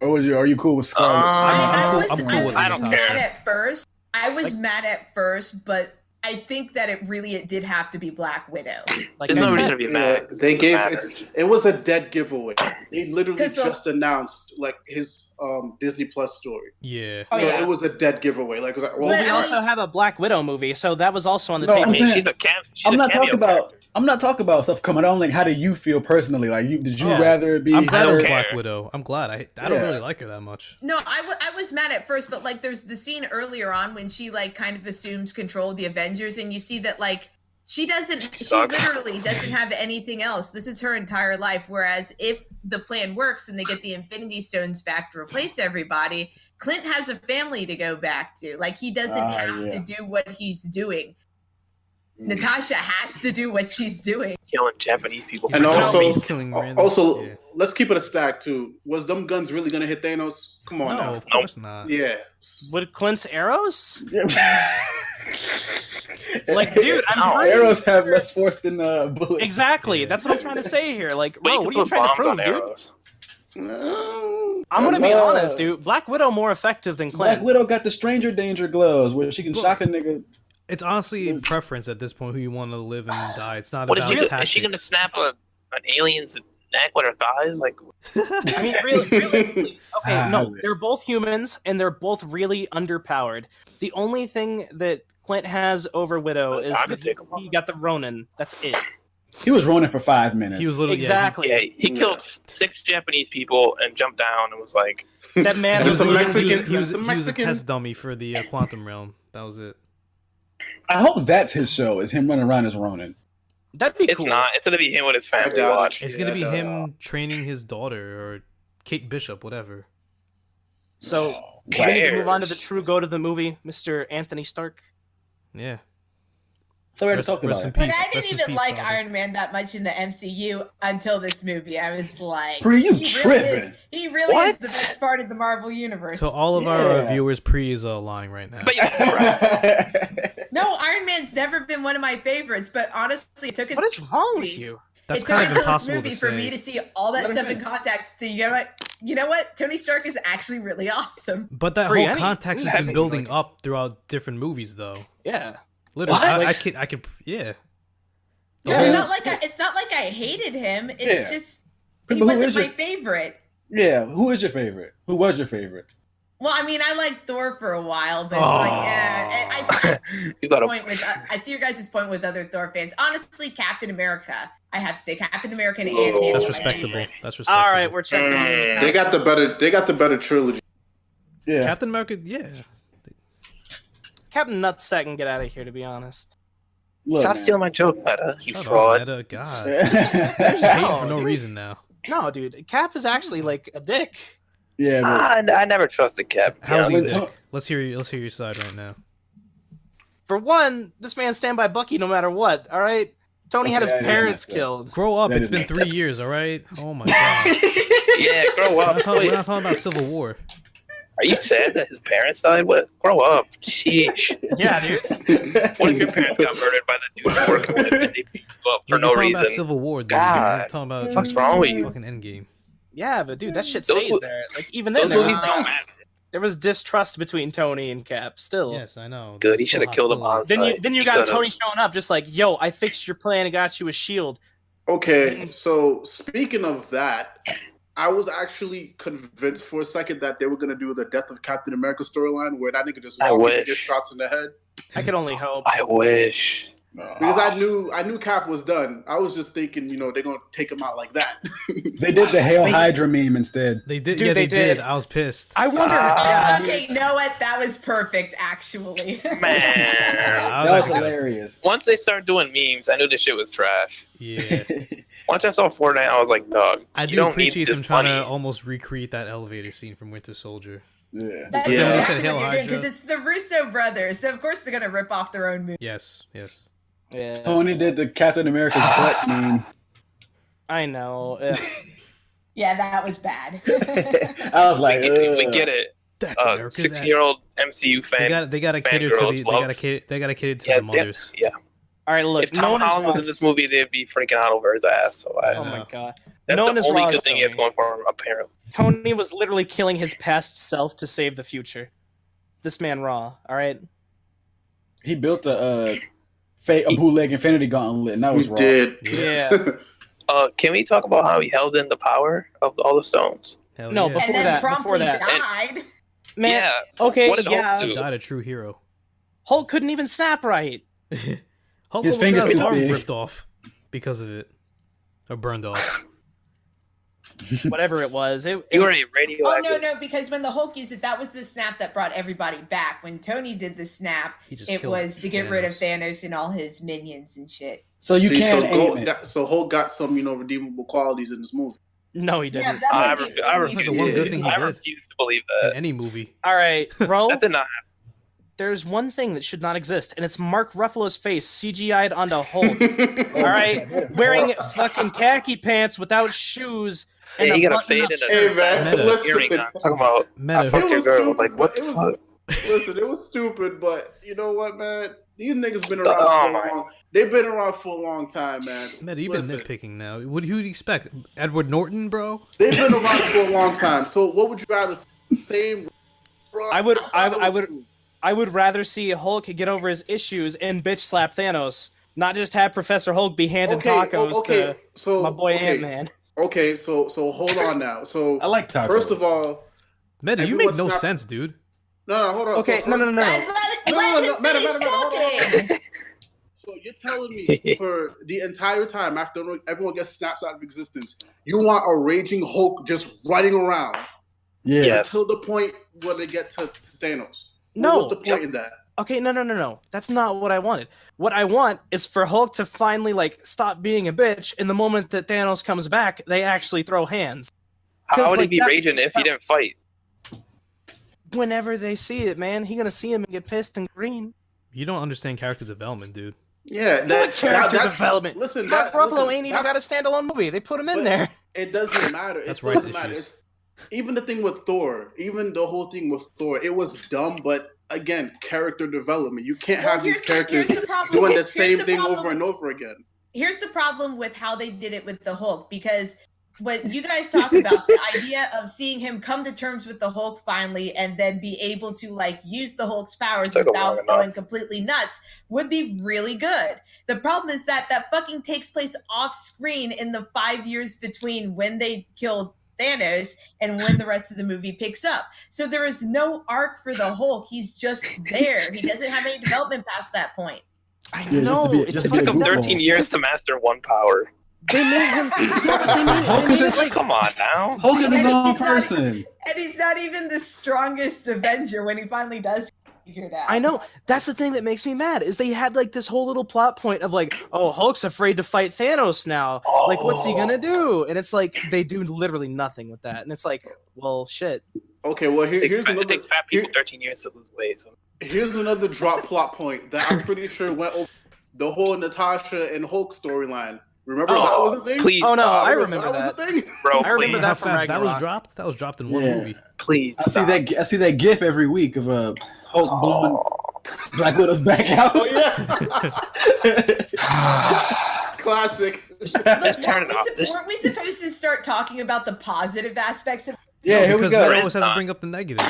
or are you cool with Scarlet? I I'm cool with was I don't mad care. at first. I was mad at first, but I think that it did have to be Black Widow. Like There's I no said, reason to be Yeah, mad. they It gave mattered. it was a dead giveaway. They literally 'Cause the- just announced like his Disney Plus story. Yeah. Oh, yeah. It was a dead giveaway. Like, it was like, well, well, we But- also have a Black Widow movie, so that was also on the No, table. I mean, saying- she's a cameo. I'm not cameo talking about. character. I'm not talking about stuff coming on. Like, how do you feel personally? Like, did you Oh, rather it be? I'm glad it was her- care. Black Widow. I'm glad. I don't Yeah. really like her that much. No, I was mad at first, but like there's the scene earlier on when she like kind of assumes control of the Avengers, and you see that like she Sucks. literally doesn't have anything else. This is her entire life. Whereas if the plan works and they get the Infinity Stones back to replace everybody, Clint has a family to go back to. Like he doesn't have yeah. to do what he's doing. Natasha has to do what she's doing. Killing Japanese people. And also, He's killing random- also, yeah. let's keep it a stack too. Was them guns really gonna hit Thanos? Come on No, now. of course not. Yeah. Would Clint's arrows? Like, dude, I'm No, pretty Arrows have less force than bullets. Exactly. That's what I'm trying to say here. Like, But bro, you what can are you put trying to bombs on prove, dude? arrows. I'm gonna be Uh, honest, dude. Black Widow more effective than Black Clint. Widow got the stranger danger gloves where she can shock a nigga. It's honestly preference at this point who you want to live and die. It's not What is about she? tactics. Is she gonna snap an alien's neck with her thighs? Like, I mean, realistically, okay, Ah, no, man. they're both humans and they're both really underpowered. The only thing that Clint has over Widow is I'm gonna that take him off. he got the Ronin. That's it. He was running for 5 minutes. He was literally Exactly. yeah, he killed 6 Japanese people and jumped down and was like, That man And was some he Mexicans. was Some a Mexicans. test dummy for the quantum realm. That was it. I hope that's his show, is him running around as Ronin. That'd be it's cool. not. It's gonna be him with his family doubt it. watch. It's gonna be Yeah, him training his daughter or Kate Bishop, whatever. So, Who we need to move on to the cares? true goat of the movie, Mr. Anthony Stark. Yeah. So we already Rest- talked rest about in it. But peace. I Rest didn't in even peace, like Father. Iron Man that much in the MCU until this movie. I was like, Pre, you he tripping. Really is, he really What? is the best part of the Marvel universe. So all of our Yeah. viewers pre is lying right now. But yeah, No, Iron Man's never been one of my favorites, but honestly, it took it. What is wrong with you? That's it took kind of until this impossible movie to for say. me to see all that Let him stuff in finish. context. So you know what? Tony Stark is actually really awesome. But that Free whole any- context any has been message, building like- up throughout different movies, though. Yeah. Literally, What? I could, yeah. Yeah. It's not like I hated him. It's Yeah. just But he who wasn't is my your- favorite. Yeah, who is your favorite? Who was your favorite? Well, I mean, I liked Thor for a while, but it's Oh. like, yeah, you got point with I see your guys' point with other Thor fans. Honestly, Captain America. I have to say Captain America and Ant-Man. That's were my respectable. favorites. That's respectable. All right, we're checking. They got the better trilogy. Yeah. Captain America, yeah. Captain Nutsack can get out of here, to be honest. Look, Stop man. stealing my joke, Meta. You Shut fraud. up, Meta. God. yeah, Hating for no dude. reason now. No, dude, Cap is actually like a dick. but I never trusted Cap. How's he but- dick? Let's hear your side right now. For one, this man stand by Bucky no matter what. All right, Tony had his Okay, I parents didn't know. killed. Grow up. That It's is- been 3 years, all right? Oh my god. Yeah, grow We're up. not, talking, Wait, we're not talking about Civil War. are you sad that his parents died? What? Grow up. Sheesh. Yeah, dude. What if your parents got murdered by the dude who worked with and they beat you up for We're no talking about reason? Civil War, dude. God. We're talking about What's wrong with you? fucking Endgame. Yeah, but dude, that shit Those stays mo- there. Like even then, Those there was, movies don't matter. there was distrust between Tony and Cap. Still. Yes, I know. Good, he Still should have killed him on hostility. site. Then you He got could've. Tony showing up, just like, yo, I fixed your plan and got you a shield. Okay, so speaking of that, I was actually convinced for a second that they were gonna do the Death of Captain America storyline where that nigga just I walked in and wish. get shots in the head. I could only hope. I wish. Because I knew Cap was done. I was just thinking, they're gonna take him out like that. They did the Hail Hydra meme instead. They did. Dude, Yeah, they they did. did. I was pissed. I wonder. Ah. yeah, Okay, you know what? That was perfect, actually. Man. I That was actually- hilarious. Once they started doing memes, I knew this shit was trash. Yeah. Once I saw Fortnite, I was like, dog, I you do don't appreciate need them this trying money. to almost recreate that elevator scene from Winter Soldier. Yeah. That's Yeah. exactly Hail what they're doing Hydra. because it's the Russo brothers, so of course they're gonna rip off their own movie. Yes, yes. yeah. Tony did the Captain America's butt meme. I know. Ugh. Yeah, that was bad. I was like, We ugh. get it. That's America's ass. 60-year-old MCU fan. They got to cater to fangirls the. love- They got to cater to Yeah, the mothers. yeah. All right, look. If no Tom one is Holland was wrong. in this movie, they'd be freaking out over his ass. So I Oh know. my god. that's no one the is only wrong, good thing he has Tony. going for him, apparently. Tony was literally killing his past self to save the future. This man raw. All right. He built a bootleg Infinity Gauntlet, and that was We wrong. did. Yeah. Can we talk about how he held in the power of all the stones? Hell No, yeah. before and then that, promptly before that. died. Man. Yeah. Okay. What did Hulk Yeah. do? He died a true hero. Hulk couldn't even snap right. Hulk His almost fingers got his too arm big. ripped off because of it, or burned off. Whatever it was. You were a Oh radioactive. no, because when the Hulk used it, that was the snap that brought everybody back. When Tony did the snap, He just it killed was to get rid of Thanos. Thanos and all his minions and shit. So you See, can't aim it. so Hulk got some, redeemable qualities in this movie. No, he didn't. Yeah, that I, was the I only refuse. the one good Yeah. thing he I did. refuse to believe In that. any movie. All right, Ro. That did not happen. there's one thing that should not exist, and it's Mark Ruffalo's face CGI'd onto Hulk. All right, wearing fucking khaki pants without shoes. And Yeah, you a gotta fade button-up in shirt. Hey man, Meta. earring listen. on. Talking about Meta. I fucked It your was girl. stupid, Like what but the it fuck? Listen, it was stupid, but you know what, man? These niggas been Oh around my. for long. They've been around for a long time, man. Meta, you've Listen, been nitpicking now. Who do you expect? Edward Norton, bro? they've been around for a long time. So what would you rather see? Same? I would rather see Hulk get over his issues and bitch slap Thanos, not just have Professor Hulk be handing tacos to so my boy Ant-Man. Okay, so hold on now. So I like tacos. First of all, Meta, you make no sense, dude. No, hold on. Okay, so no. Guys, let him finish talking. So you're telling me for the entire time after everyone gets snapped out of existence, you want a raging Hulk just running around Yeah. Yes. until the point where they get to Thanos? No. What's the point in that? Okay, no. That's not what I wanted. What I want is for Hulk to finally stop being a bitch. In the moment that Thanos comes back, they actually throw hands. How would he be that- raging if he didn't fight? Whenever they see it, man, he gonna see him and get pissed and green. You don't understand character development, dude. Yeah, Character development. Listen, Mark Ruffalo ain't even got a standalone movie. They put him in But- there. It doesn't matter. That's It rights doesn't matter. issues. It's, even the thing with Thor, even the whole thing with Thor, it was dumb, but again, character development. You can't have these characters here's the problem. doing the Here's same the thing problem. over and over again. Here's the problem with how they did it with the Hulk, because what you guys talk about, the idea of seeing him come to terms with the Hulk finally and then be able to use the Hulk's powers Took him long without going enough. completely nuts would be really good. The problem is that fucking takes place off screen in the 5 years between when they killed Thanos and when the rest of the movie picks up. So there is no arc for the Hulk. He's just there. He doesn't have any development past that point. I Yeah, know. just to be- It's just to It be a took him goofball. 13 years to master one power. They made him. Hulk is his- Come on now. Hulk is his And own he's not- person. And he's not even the strongest Avenger when he finally does figure it out. I know. That's the thing that makes me mad is they had this whole little plot point of oh, Hulk's afraid to fight Thanos now. What's he gonna do? And it's they do literally nothing with that. And it's well, shit. Okay, well It here's another. takes fat people 13 years to lose weight. So. Here's another drop plot point that I'm pretty sure went over the whole Natasha and Hulk storyline. Remember that was a thing? Please Oh no, stop. I remember that that. was a thing. Bro, I remember please. that How from fast that was Ragnarok. dropped? That was dropped in one Yeah. movie. Please I see stop. that. I see that GIF every week of Hulk blowing Black Widow's back out. Oh yeah. Classic. Look, turn it off. weren't we supposed to start talking about the positive aspects of Yeah, here we because go. Meta always has to bring up the negative.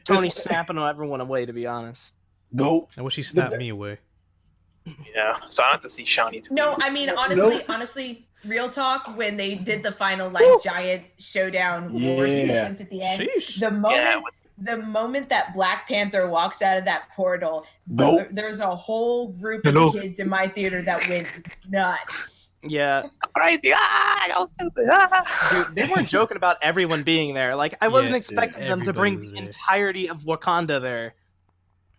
Tony snapping everyone away, to be honest. Go. I wish he snapped me away. Yeah, so I don't have to see Shawnee. No, I mean honestly, real talk, when they did the final giant showdown war Yeah. sequence at the end, Sheesh. the moment that Black Panther walks out of that portal, Go. there's a whole group of kids in my theater that went nuts. Yeah, Crazy. That was stupid. dude, they weren't joking about everyone being there. I wasn't Yeah, expecting dude, them to bring everybody the was there. entirety of Wakanda there.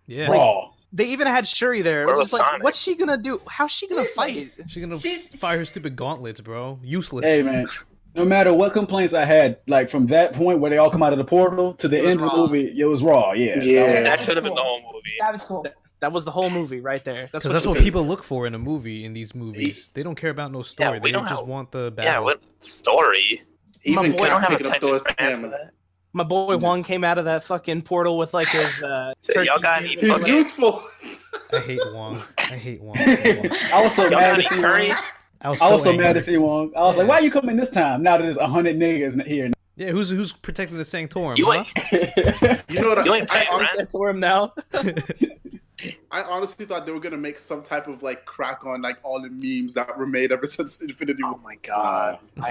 Yeah. Raw. They even had Shuri there. It Where was was just Sonic? what's she gonna do? How's she gonna fight? She's gonna She's- fire her stupid gauntlets, bro. Useless. Hey man, no matter what complaints I had, from that point where they all come out of the portal to the It was end of the raw. movie, it was raw. Yeah. Yeah. That should have been the whole movie. That was cool. That was the whole movie right there. That's Because that's what she- people look for in a movie. In these movies, they don't care about no story. we they don't just have- want the Yeah, battle. what story? Even boy, We don't Cap have picking up attention Thor's span for camera. that. My boy Wong came out of that fucking portal with his. So y'all got any He's fucking- useful. I hate Wong. I hate Wong. I was so Y'all mad got to any see curry? Wong. I was I was so angry. mad to see Wong. I was like, Yeah. why are you coming this time? Now that there's 100 niggas here. Yeah, who's protecting the sanctorum? You huh? ain't, You know what? you ain't paying I rent. said to him now. I honestly thought they were gonna make some type of crack on all the memes that were made ever since Infinity War. Oh my god. Nah,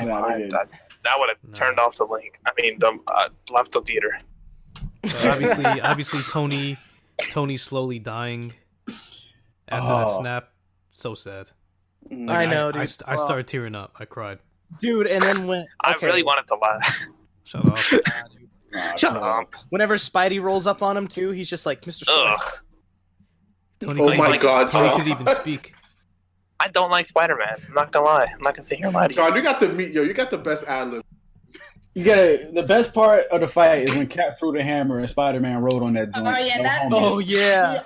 That would have No. turned off the link. I mean, left the theater. So obviously, Tony slowly dying after that Oh. snap. So sad. I know, dude. I started tearing up. I cried. Dude, and then when I really wanted to laugh. Shut up. Nah, Shut up. whenever Spidey rolls up on him too, he's just like, Mr. Stark. Ugh. Tony Oh couldn't my even- God, Tony John. could even speak. I don't like Spider-Man. I'm not gonna lie. I'm not gonna sit here and lie to you. John, you got the best ad lib. You gotta. The best part of the fight is when Cap threw the hammer and Spider-Man rode on that joint. Oh yeah, No that. homo. Oh yeah.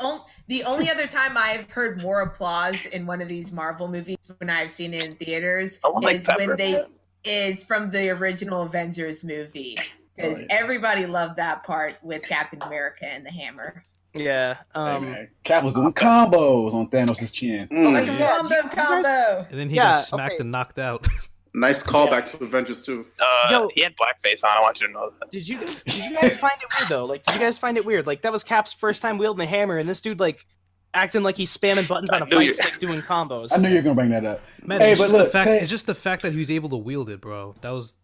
The only other time I've heard more applause in one of these Marvel movies when I've seen it in theaters I want, like, is when Pepper, they man. is from the original Avengers movie because everybody loved that part with Captain America and the hammer. Yeah. Hey, man, Cap was doing combos on Thanos' chin. Like a yeah. combo. And then he Yeah, got smacked okay. and knocked out. Nice callback to Avengers 2. Yo. He had blackface on. I want you to know that. Did you guys find it weird though? Like, did you guys find it weird? Like, that was Cap's first time wielding a hammer, and this dude like acting like he's spamming buttons on a I knew fight you- stick doing combos. I knew you were gonna bring that up. Man, Hey, it's, but just look, the fact, Tay- it's just the fact that he was able to wield it, bro. That was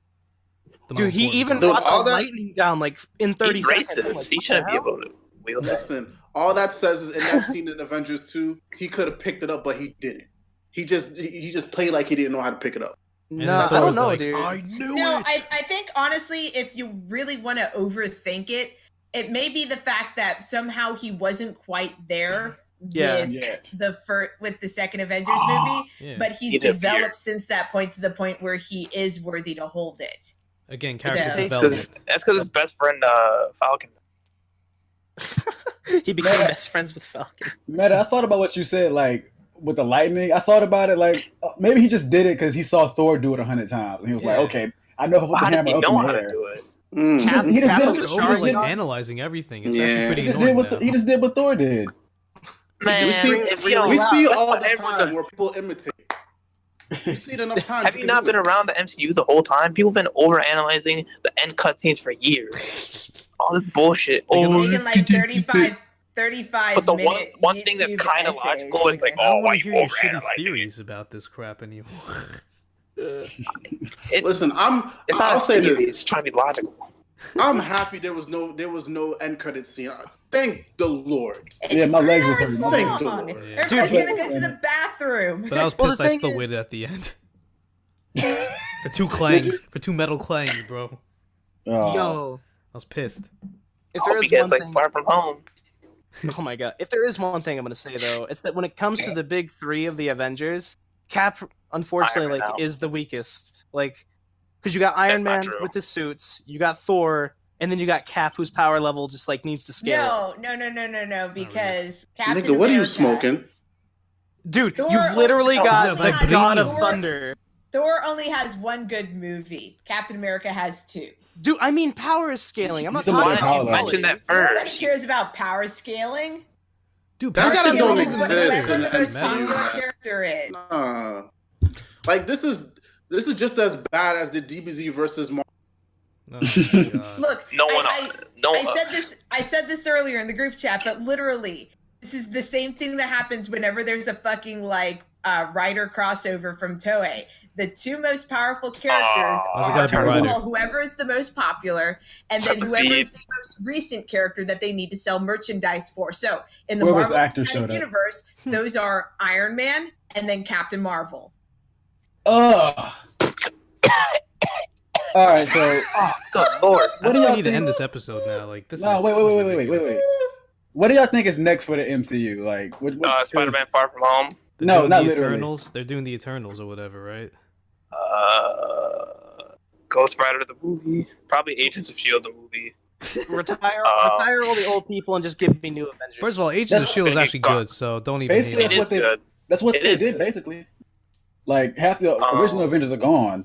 the Dude, most he important even part. Dude, brought all the that- lightning down like in 30 He's seconds. I'm racist. like, He what shouldn't the be hell? able to wield that. Listen, all that says is in that scene in Avengers 2, he could have picked it up, but he didn't. He just played like he didn't know how to pick it up. And No, then I Thor don't was know, like, dude. I knew No, it. I think honestly, if you really want to overthink it, it may be the fact that somehow he wasn't quite there Yeah. with the second Avengers movie, Yeah. but he's He did developed weird. since that point to the point where he is worthy to hold it. Again, character Yeah. development. That's because his best friend, Falcon. He became best friends with Falcon. Meta, I thought about what you said, like with the lightning. I thought about it, like maybe he just did it because he saw Thor do it 100 times, and he was like, Yeah. "Okay, I know if I put How the did he hammer up know in how the to air." do it? Cap, He just Cap did was it. Over Charlotte, like Yeah. analyzing everything. It's Yeah. actually pretty He just annoying did what he just did what Thor did. Man, We see, if yo, we see let's all put the everyone time to- where people imitate. You see it enough times. Have you not been around the MCU the whole time? People have been overanalyzing the end cutscenes for years. All this bullshit. They can Oh, Making like 35 but the minute one thing that's YouTube kind of essays. logical is like, I don't oh, why want to you hear your shitty overanalyzing it? theories about this crap anymore. It's, Listen, it's not I'll a say theory, this. it's trying to be logical. I'm happy there was no end credit scene. Thank the Lord. Yeah, my legs was hurting. Thank the long. Lord. Yeah. Everybody's Dude, gonna go to the bathroom. But I was Well, pissed the I thing still is- waited at the end. For two metal clangs, bro. Oh. Yo, I was pissed. if I there hope is you guys one like thing, Far From Home. oh my god, if there is one thing I'm gonna say though, it's that when it comes to the big three of the Avengers, Cap unfortunately Iron Man like now. is the weakest. Like, because you got Iron That's not Man true. with his suits, you got Thor, and then you got Cap, whose power level just like needs to scale. No, because Captain Nigga, what are you America- smoking? Dude, Thor you've literally only got has the God of Thor- Thunder. Thor only has one good movie. Captain America has two. Dude, I mean power is scaling. I'm not He's talking about Why about did you power mention that Nobody first? cares about power scaling. Dude, That Power shit don't Scaling Scaling is is what exist whoever in the the most MCU, popular man. character is. Nah. Like this is just as bad as the DBZ versus Marvel. Oh my God. Look, No one I said this earlier in the group chat, but literally, this is the same thing that happens whenever there's a fucking like writer crossover from Toei. The two most powerful characters Why's it are gotta be first of Ryder? all whoever is the most popular, and then whoever is the most recent character that they need to sell merchandise for. So in the Whoever's Marvel the actor Cinematic showed up. Universe, those are Iron Man and then Captain Marvel. Ugh. All right, so Good lord. I What do think we y'all need to think? end this episode now. Like this. no, is, wait. this is ridiculous. What do y'all think is next for the MCU? Like, what Spider-Man Far From Home. They're No, doing not the literally. Eternals. They're doing the Eternals or whatever, right? Ghost Rider the movie. Probably Agents of S.H.I.E.L.D. the movie. retire all the old people and just give me new Avengers. First of all, Agents of Shield is actually good, so don't even hate Basically, It it. That's is what they- good. That's what It they is did good. basically. Like half the original Avengers are gone.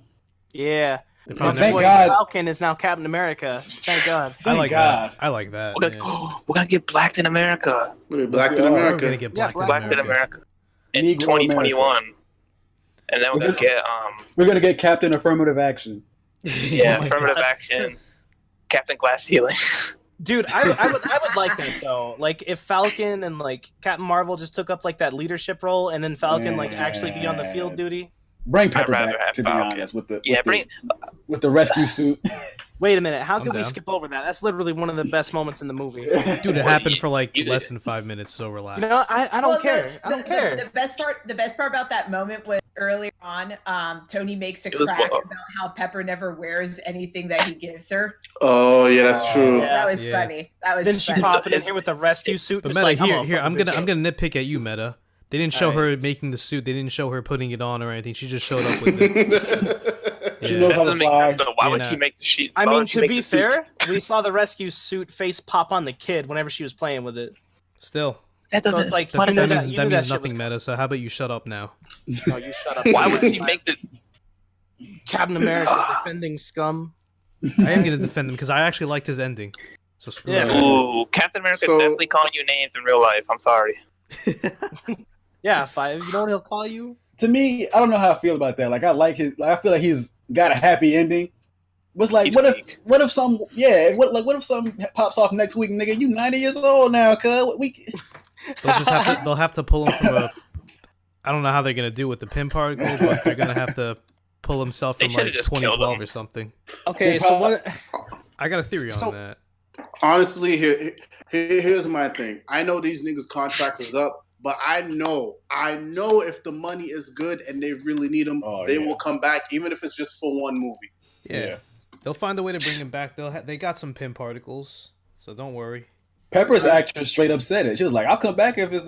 yeah. They My probably thank boy God. Falcon is now Captain America. Thank God. I Thank like God. that. I like that. We're gonna, yeah. we're gonna get Blacked in America. Black in Yeah, We're America. gonna get Yeah, Black Blacked in America. In Negro 2021. And then we're gonna get We're gonna get Captain Affirmative Action. yeah, Oh my affirmative God. action. Captain Glass Ceiling. Dude, I would like that though. Like if Falcon and like Captain Marvel just took up like that leadership role, and then Falcon like actually be on the field duty. Bring Pepper I'd rather back, have to be Falcon. honest, with the Yeah, with the rescue suit. Wait a minute, how I'm could we down. skip over that? That's literally one of the best moments in the movie. Dude, it Well, happened you- for like you- less than 5 minutes, so relax. You know, I don't Well, care. I don't care. The best part about that moment was earlier on. Tony makes a It was crack what- about how Pepper never wears anything that he gives her. Oh yeah, that's true. Yeah. That was funny. That was Then she funny. popping in here with the rescue suit. But just Meta, like, here, I'm here, I'm fucking gonna nitpick at you, Meta. They didn't show her making the suit. They didn't show her putting it on or anything. She just showed up with it. She Yeah. knows That how to doesn't make fly. sense though. Why would Yeah, she no. make the sheet? I why mean, would she to make be the suit? fair, we saw the rescue suit face pop on the kid whenever she was playing with it. Still, That So doesn't. it's like, that, you knew that means you that knew means shit was nothing meta. So how about you shut up now? No, you shut up. Why would she make the? Captain America defending scum? I am gonna defend him because I actually liked his ending. So screw Yeah. that. Ooh, Captain America's So- definitely calling you names in real life. I'm sorry. Yeah, 5. You know what he'll call you? To me, I don't know how I feel about that. Like I like his. Like I feel like he's got a happy ending. What's like? He's What weak. if some? Yeah. What if something pops off next week, nigga? You 90 years old now, cuz. They'll have to pull him from a. I don't know how they're gonna do with the pin particle, but they're gonna have to pull himself They from should've like just killed 2012 him. or something. Okay, so what? I got a theory So- on that. Honestly, here's my thing. I know these niggas' contract is up, but I know if the money is good and they really need them, Oh, they yeah. will come back, even if it's just for one movie. Yeah. They'll find a way to bring him back. They got some pin particles, so don't worry. Pepper's actress straight up said it. She was like, "I'll come back if it's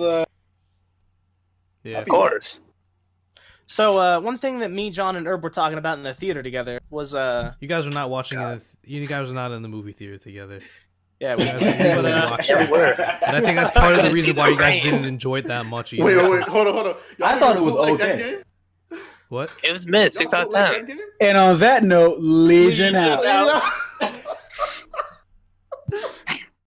Yeah. Of course. So one thing that me, John, and Herb were talking about in the theater together was You guys were not watching it. You guys were not in the movie theater together. yeah, we, You guys literally watched it. Everywhere. And I think that's part of the reason why you guys didn't enjoy it that much. Either. Wait, hold on. Y'all I thought it was like okay. Endgame? What? It was mid, 6 Y'all out of like 10. Endgame? And on that note, Legion Legion out. out.